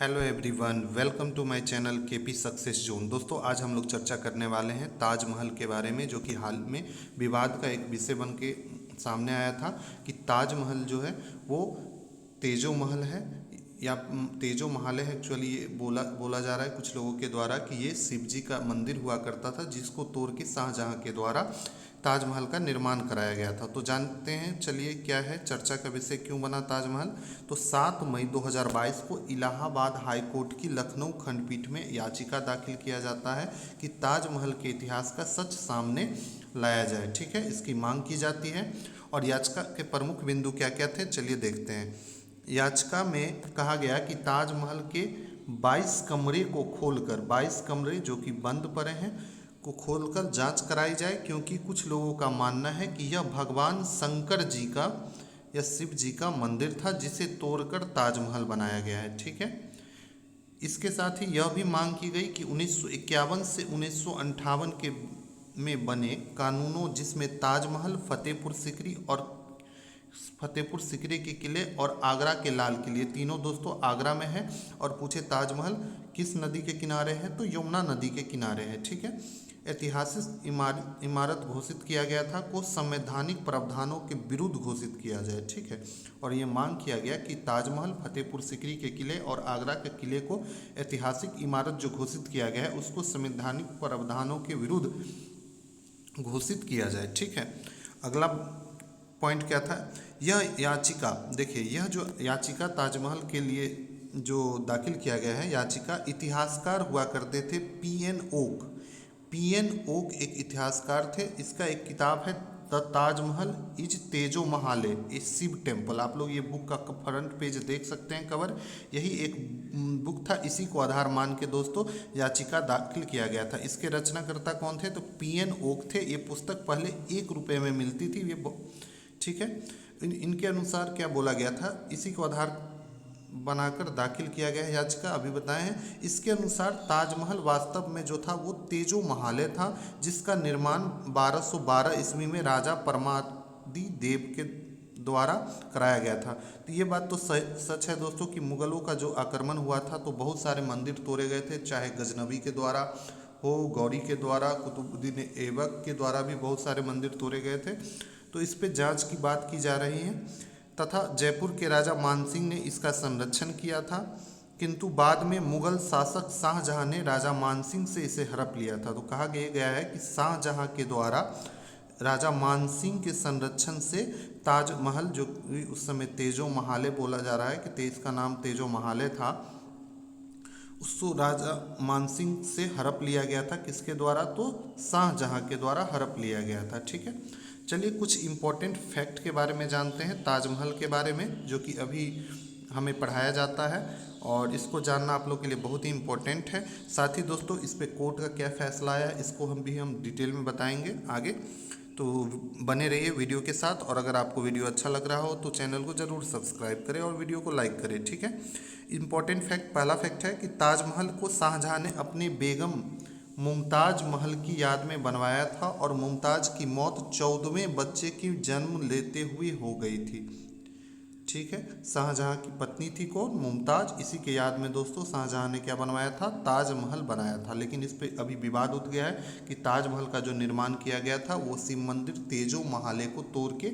Hello everyone, welcome to my channel KP success zone. दोस्तों, आज हम लोग चर्चा करने वाले हैं ताजमहल के बारे में, जो कि हाल में विवाद का एक विषय बन के सामने आया था कि ताजमहल जो है वो तेजो महल है या तेजो महल है। एक्चुअली ये बोला बोला जा रहा है कुछ लोगों के द्वारा कि ये शिव जी का मंदिर हुआ करता था, जिसको तोड़ के शाहजहां के द्वारा ताजमहल का निर्माण कराया गया था। तो जानते हैं, चलिए क्या है चर्चा का विषय, क्यों बना ताजमहल। तो 7 मई 2022 को इलाहाबाद हाई कोर्ट की लखनऊ खंडपीठ में याचिका दाखिल किया जाता है कि ताजमहल के इतिहास का सच सामने लाया जाए। ठीक है, इसकी मांग की जाती है। और याचिका के प्रमुख बिंदु क्या क्या थे, चलिए देखते हैं। याचिका में कहा गया कि ताजमहल के 22 कमरे को खोलकर, 22 कमरे जो कि बंद पड़े हैं को खोलकर जांच कराई जाए, क्योंकि कुछ लोगों का मानना है कि यह भगवान शंकर जी का या शिव जी का मंदिर था, जिसे तोड़कर ताजमहल बनाया गया है। ठीक है, इसके साथ ही यह भी मांग की गई कि 1951 से 1958 के में बने कानूनों, जिसमें ताजमहल, फतेहपुर सिकरी के किले और आगरा के लाल किले, तीनों दोस्तों आगरा में है। और पूछे ताजमहल किस नदी के किनारे है, तो यमुना नदी के किनारे है। ठीक है, ऐतिहासिक इमारत घोषित किया गया था, को संवैधानिक प्रावधानों के विरुद्ध घोषित किया जाए। ठीक है, और ये मांग किया गया कि ताजमहल, फतेहपुर सिकरी के किले और आगरा के किले को ऐतिहासिक इमारत जो घोषित किया गया है, उसको संवैधानिक प्रावधानों के विरुद्ध घोषित किया जाए। ठीक है, अगला पॉइंट क्या था, यह याचिका, देखिए यह जो याचिका ताजमहल के लिए जो दाखिल किया गया है याचिका, इतिहासकार हुआ करते थे पीएन ओक। पीएन ओक एक इतिहासकार थे। इसका एक किताब है द ताजमहल इज तेजो महाले ए शिव टेम्पल। आप लोग ये बुक का फ्रंट पेज देख सकते हैं, कवर, यही एक बुक था। इसी को आधार मान के दोस्तों याचिका दाखिल किया गया था। इसके रचनाकर्ता कौन थे, तो पीएन ओक थे। ये पुस्तक पहले 1 रुपये में मिलती थी ये। ठीक है, इनके अनुसार क्या बोला गया था, इसी को आधार बनाकर दाखिल किया गया है याचिका, अभी बताए हैं। इसके अनुसार ताजमहल वास्तव में जो था वो तेजो महाले था, जिसका निर्माण 1212 ईस्वी में राजा परमादि देव के द्वारा कराया गया था। तो ये बात तो सच है दोस्तों कि मुगलों का जो आक्रमण हुआ था तो बहुत सारे मंदिर तोड़े गए थे, चाहे गजनबी के द्वारा हो, गौरी के द्वारा, कुतुबुद्दीन ऐबक के द्वारा भी बहुत सारे मंदिर तोड़े गए थे। तो इस पे जांच की बात की जा रही है। तथा जयपुर के राजा मानसिंह ने इसका संरक्षण किया था, किंतु बाद में मुगल शासक शाहजहां ने राजा मानसिंह से इसे हड़प लिया था। तो कहा गया है कि शाहजहां के द्वारा राजा मानसिंह के संरक्षण से ताजमहल, जो उस समय तेजो महाले बोला जा रहा है कि तेज का नाम तेजो महाले था, उसको राजा मानसिंह से हड़प लिया गया था। किसके द्वारा, तो शाहजहां के द्वारा हड़प लिया गया था। ठीक है, चलिए कुछ इम्पोर्टेंट फैक्ट के बारे में जानते हैं ताजमहल के बारे में, जो कि अभी हमें पढ़ाया जाता है और इसको जानना आप लोग के लिए बहुत ही इम्पोर्टेंट है। साथ ही दोस्तों इस पे कोर्ट का क्या फैसला आया, इसको हम डिटेल में बताएंगे आगे। तो बने रहिए वीडियो के साथ, और अगर आपको वीडियो अच्छा लग रहा हो तो चैनल को ज़रूर सब्सक्राइब करें और वीडियो को लाइक करें। ठीक है, इम्पोर्टेंट फैक्ट, पहला फैक्ट है कि ताजमहल को शाहजहां ने अपनी बेगम मुमताज़ महल की याद में बनवाया था, और मुमताज़ की मौत 14वें बच्चे की जन्म लेते हुए हो गई थी। ठीक है, शाहजहां की पत्नी थी कौन, मुमताज़, इसी के याद में दोस्तों शाहजहां ने क्या बनवाया था, ताजमहल बनाया था। लेकिन इस पे अभी विवाद उठ गया है कि ताजमहल का जो निर्माण किया गया था वो शिव मंदिर तेजो महाले को तोड़ के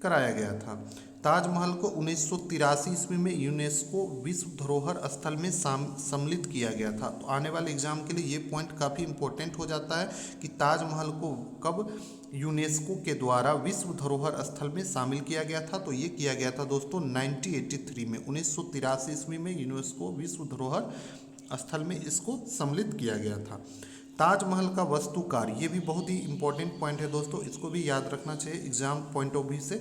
कराया गया था। ताजमहल को 1983 ईस्वी में यूनेस्को विश्व धरोहर स्थल में सम्मिलित किया गया था। तो आने वाले एग्जाम के लिए ये पॉइंट काफ़ी इंपॉर्टेंट हो जाता है कि ताजमहल को कब यूनेस्को के द्वारा विश्व धरोहर स्थल में शामिल किया गया था। तो ये किया गया था दोस्तों 1983 में, 1983 ईस्वी में यूनेस्को विश्व धरोहर स्थल में इसको सम्मिलित किया गया था। ताजमहल का वास्तुकार, ये भी बहुत ही इंपॉर्टेंट पॉइंट है दोस्तों, इसको भी याद रखना चाहिए एग्जाम पॉइंट ऑफ व्यू से।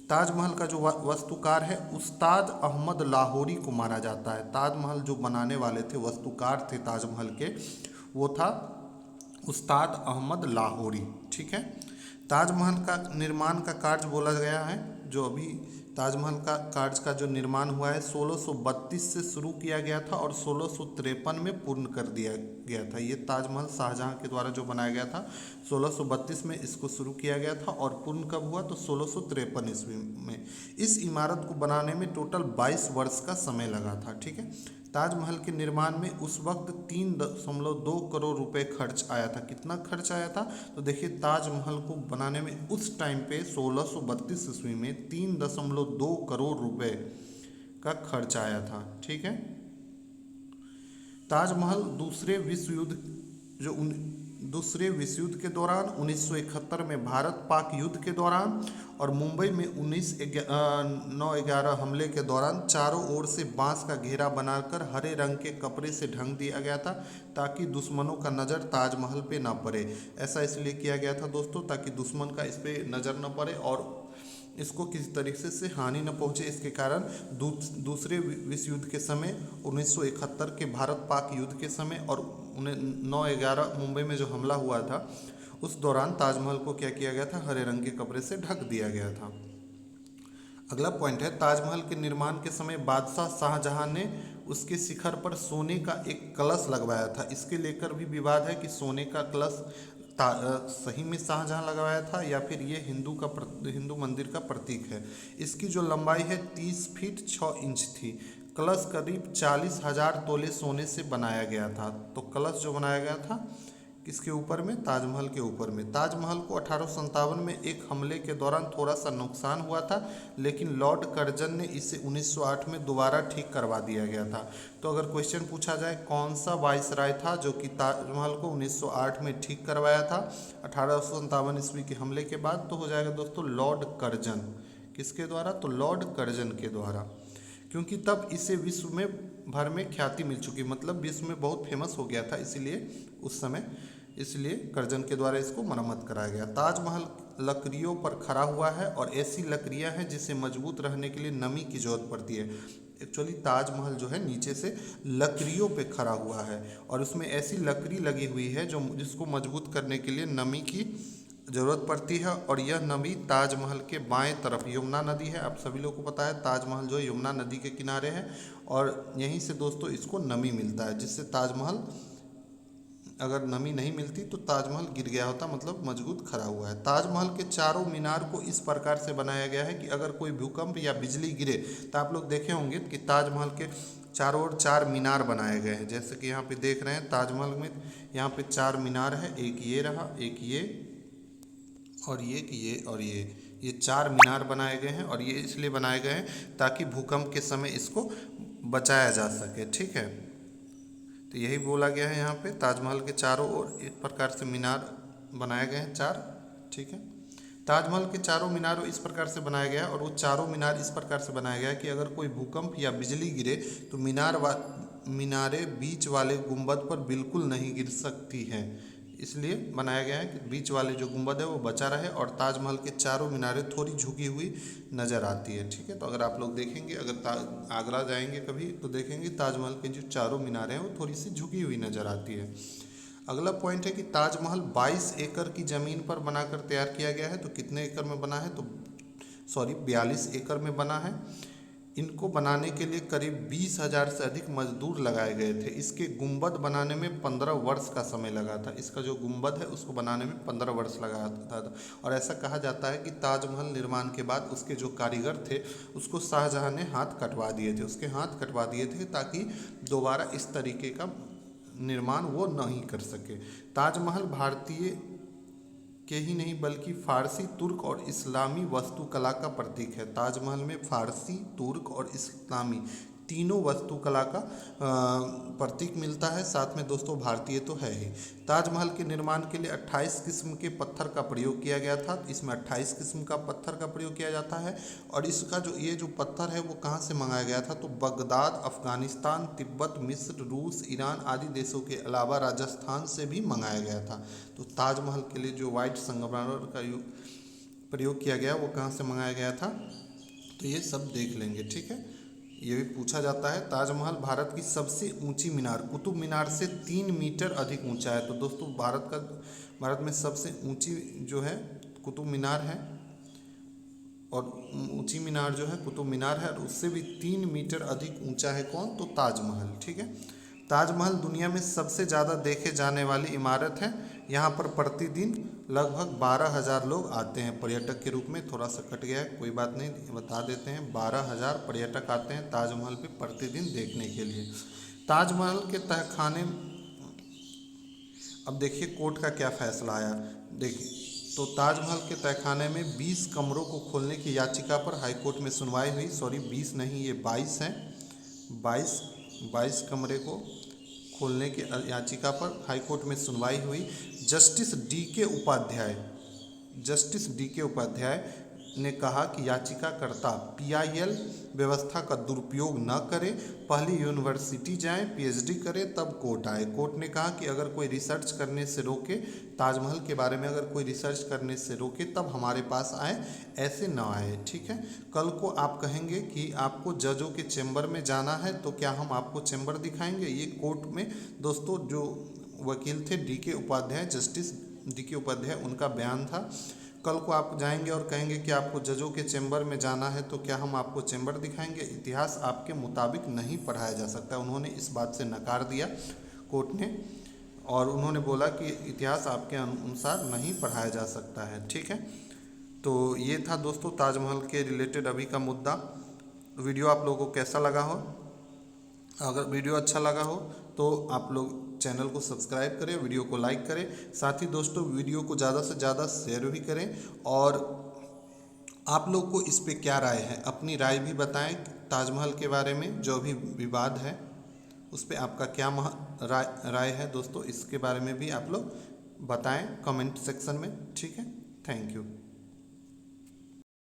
ताजमहल का जो वास्तुकार है उस्ताद अहमद लाहौरी को माना जाता है। ताजमहल जो बनाने वाले थे, वास्तुकार थे ताजमहल के, वो था उस्ताद अहमद लाहौरी। ठीक है, ताजमहल का निर्माण का कार्य बोला गया है, जो अभी ताजमहल का कार्य का जो निर्माण हुआ है 1632 से शुरू किया गया था और 1653 में पूर्ण कर दिया गया था। ये ताजमहल शाहजहां के द्वारा जो बनाया गया था 1632 में इसको शुरू किया गया था, और पूर्ण कब हुआ, तो 1653 ईस्वी में। इस इमारत को बनाने में टोटल 22 वर्ष का समय लगा था। ठीक है, ताजमहल के निर्माण में उस वक्त 3.2 करोड़ रुपए खर्च आया था। कितना खर्च आया था? तो देखिए ताजमहल को बनाने में उस टाइम पे 1632 ईस्वी में 3.2 करोड़ रुपए का खर्च आया था। ठीक है। ताजमहल दूसरे विश्व युद्ध के दौरान 1971 में भारत पाक युद्ध के दौरान और मुंबई में 9/11 हमले के दौरान चारों ओर से बांस का घेरा बनाकर हरे रंग के कपड़े से ढक दिया गया था ताकि दुश्मनों का नज़र ताजमहल पे ना पड़े। ऐसा इसलिए किया गया था दोस्तों ताकि दुश्मन का इस पे नज़र न पड़े और इसको किसी तरीके से हानि न पहुंचे। इसके कारण दूसरे विश्व युद्ध के समय 1971 के भारत पाक युद्ध के समय और 9/11 मुंबई में जो हमला हुआ था उस दौरान ताजमहल को क्या किया गया था? हरे रंग के कपड़े से ढक दिया गया था। अगला पॉइंट है ताजमहल के निर्माण के समय बादशाह शाहजहां ने उसके शिखर पर सोने का एक कलश लगवाया था। इसके लेकर भी विवाद है कि सोने का कलश सही में शाहजहां लगवाया था या फिर ये हिंदू मंदिर का प्रतीक है। इसकी जो लंबाई है 30 फीट 6 इंच थी। कलश करीब 40,000 तोले सोने से बनाया गया था। तो कलश जो बनाया गया था किसके ऊपर में? ताजमहल के ऊपर में। ताजमहल को 1857 में एक हमले के दौरान थोड़ा सा नुकसान हुआ था लेकिन लॉर्ड कर्जन ने इसे 1908 में दोबारा ठीक करवा दिया गया था। तो अगर क्वेश्चन पूछा जाए कौन सा वाइसराय था जो कि ताजमहल को 1908 में ठीक करवाया था 1857 ईस्वी के हमले के बाद? तो हो जाएगा दोस्तों लॉर्ड कर्जन। किसके द्वारा? तो लॉर्ड कर्जन के द्वारा, क्योंकि तब इसे विश्व में भर में ख्याति मिल चुकी, मतलब विश्व में बहुत फेमस हो गया था, इसलिए कर्जन के द्वारा इसको मरम्मत कराया गया। ताजमहल लकड़ियों पर खड़ा हुआ है और ऐसी लकड़ियां हैं जिसे मजबूत रहने के लिए नमी की जरूरत पड़ती है। एक्चुअली ताजमहल जो है नीचे से लकड़ियों पे खड़ा हुआ है और उसमें ऐसी लकड़ी लगी हुई है जिसको मजबूत करने के लिए नमी की ज़रूरत पड़ती है। और यह नदी ताजमहल के बाएं तरफ यमुना नदी है। आप सभी लोगों को पता है ताजमहल जो है यमुना नदी के किनारे है और यहीं से दोस्तों इसको नमी मिलता है, जिससे ताजमहल अगर नमी नहीं मिलती तो ताजमहल गिर गया होता, मतलब मजबूत खड़ा हुआ है। ताजमहल के चारों मीनार को इस प्रकार से बनाया गया है कि अगर कोई भूकंप या बिजली गिरे तो आप लोग देखे होंगे कि ताजमहल के चारों ओर 4 मीनार बनाए गए हैं। जैसे कि यहाँ पे देख रहे हैं ताजमहल में यहाँ पे 4 मीनार है, एक ये रहा, एक ये और ये 4 मीनार बनाए गए हैं और ये इसलिए बनाए गए हैं ताकि भूकंप के समय इसको बचाया जा सके। ठीक है, तो यही बोला गया है यहाँ पे ताजमहल के चारों ओर इस प्रकार से मीनार बनाए गए हैं 4। ठीक है, ताजमहल के चारों मीनारों इस प्रकार से बनाया गया है और वो चारों मीनार इस प्रकार से बनाया गया है कि अगर कोई भूकंप या बिजली गिरे तो मीनारें बीच वाले गुंबद पर बिल्कुल नहीं गिर सकती हैं, इसलिए बनाया गया है कि बीच वाले जो गुंबद है वो बचा रहे और ताजमहल के चारों मीनारें थोड़ी झुकी हुई नज़र आती है। ठीक है, तो अगर आप लोग देखेंगे, अगर आगरा जाएंगे कभी तो देखेंगे ताजमहल के जो चारों मीनारें हैं वो थोड़ी सी झुकी हुई नज़र आती है। अगला पॉइंट है कि ताजमहल 22 एकड़ की ज़मीन पर बनाकर तैयार किया गया है। तो कितने एकड़ में बना है? तो 42 एकड़ में बना है। इनको बनाने के लिए करीब 20,000 से अधिक मजदूर लगाए गए थे। इसके गुंबद बनाने में 15 वर्ष का समय लगा था। इसका जो गुंबद है उसको बनाने में 15 वर्ष लगा था और ऐसा कहा जाता है कि ताजमहल निर्माण के बाद उसके जो कारीगर थे उसको शाहजहां ने हाथ कटवा दिए थे, उसके हाथ कटवा दिए थे ताकि दोबारा इस तरीके का निर्माण वो नहीं कर सके। ताजमहल भारतीय के ही नहीं बल्कि फारसी, तुर्क और इस्लामी वास्तुकला का प्रतीक है। ताजमहल में फारसी, तुर्क और इस्लामी तीनों वास्तुकला का प्रतीक मिलता है। साथ में दोस्तों भारतीय तो है ही। ताजमहल के निर्माण के लिए 28 किस्म के पत्थर का प्रयोग किया गया था। इसमें 28 किस्म का पत्थर का प्रयोग किया जाता है और इसका जो पत्थर है वो कहाँ से मंगाया गया था? तो बगदाद, अफगानिस्तान, तिब्बत, मिस्र, रूस, ईरान आदि देशों के अलावा राजस्थान से भी मंगाया गया था। तो ताजमहल के लिए जो वाइट संगमरमर का प्रयोग किया गया वो कहाँ से मंगाया गया था? तो ये सब देख लेंगे। ठीक है, ये भी पूछा जाता है। ताजमहल भारत की सबसे ऊंची मीनार कुतुब मीनार से 3 मीटर अधिक ऊंचा है। तो दोस्तों भारत में सबसे ऊंची जो है कुतुब मीनार है और ऊंची मीनार जो है कुतुब मीनार है और उससे भी 3 मीटर अधिक ऊंचा है कौन? तो ताजमहल। ठीक है, ताजमहल दुनिया में सबसे ज़्यादा देखे जाने वाली इमारत है। यहाँ पर प्रतिदिन लगभग 12,000 लोग आते हैं पर्यटक के रूप में। थोड़ा सा कट गया है, कोई बात नहीं, बता देते हैं। 12,000 पर्यटक आते हैं ताजमहल पे प्रतिदिन देखने के लिए। ताजमहल के तहखाने, अब देखिए कोर्ट का क्या फैसला आया। देखिए, तो ताजमहल के तहखाने में 20 कमरों को खोलने की याचिका पर हाईकोर्ट में सुनवाई हुई। सॉरी 20 नहीं, ये 22 हैं। 22 कमरे को खोलने की याचिका पर हाईकोर्ट में सुनवाई हुई। जस्टिस डी के उपाध्याय ने कहा कि याचिकाकर्ता पीआईएल व्यवस्था का दुरुपयोग न करे, पहले यूनिवर्सिटी जाएं, पीएचडी करें, तब कोर्ट आए। कोर्ट ने कहा कि अगर कोई रिसर्च करने से रोके, ताजमहल के बारे में अगर कोई रिसर्च करने से रोके तब हमारे पास आए, ऐसे न आए। ठीक है, कल को आप कहेंगे कि आपको जजों के चैम्बर में जाना है, तो क्या हम आपको चैम्बर दिखाएंगे। ये कोर्ट में दोस्तों जो वकील थे जस्टिस डी के उपाध्याय, उनका बयान था। कल को आप जाएंगे और कहेंगे कि आपको जजों के चैम्बर में जाना है, तो क्या हम आपको चैम्बर दिखाएंगे। इतिहास आपके मुताबिक नहीं पढ़ाया जा सकता। उन्होंने इस बात से नकार दिया कोर्ट ने, और उन्होंने बोला कि इतिहास आपके अनुसार नहीं पढ़ाया जा सकता है। ठीक है, तो ये था दोस्तों ताजमहल के रिलेटेड अभी का मुद्दा। वीडियो आप लोगों को कैसा लगा हो, अगर वीडियो अच्छा लगा हो तो आप लोग चैनल को सब्सक्राइब करें, वीडियो को लाइक करें। साथ ही दोस्तों वीडियो को ज़्यादा से ज़्यादा शेयर भी करें, और आप लोग को इस पे क्या राय है, अपनी राय भी बताएं। ताजमहल के बारे में जो भी विवाद है उस पे आपका क्या राय है दोस्तों, इसके बारे में भी आप लोग बताएं कमेंट सेक्शन में। ठीक है, थैंक यू।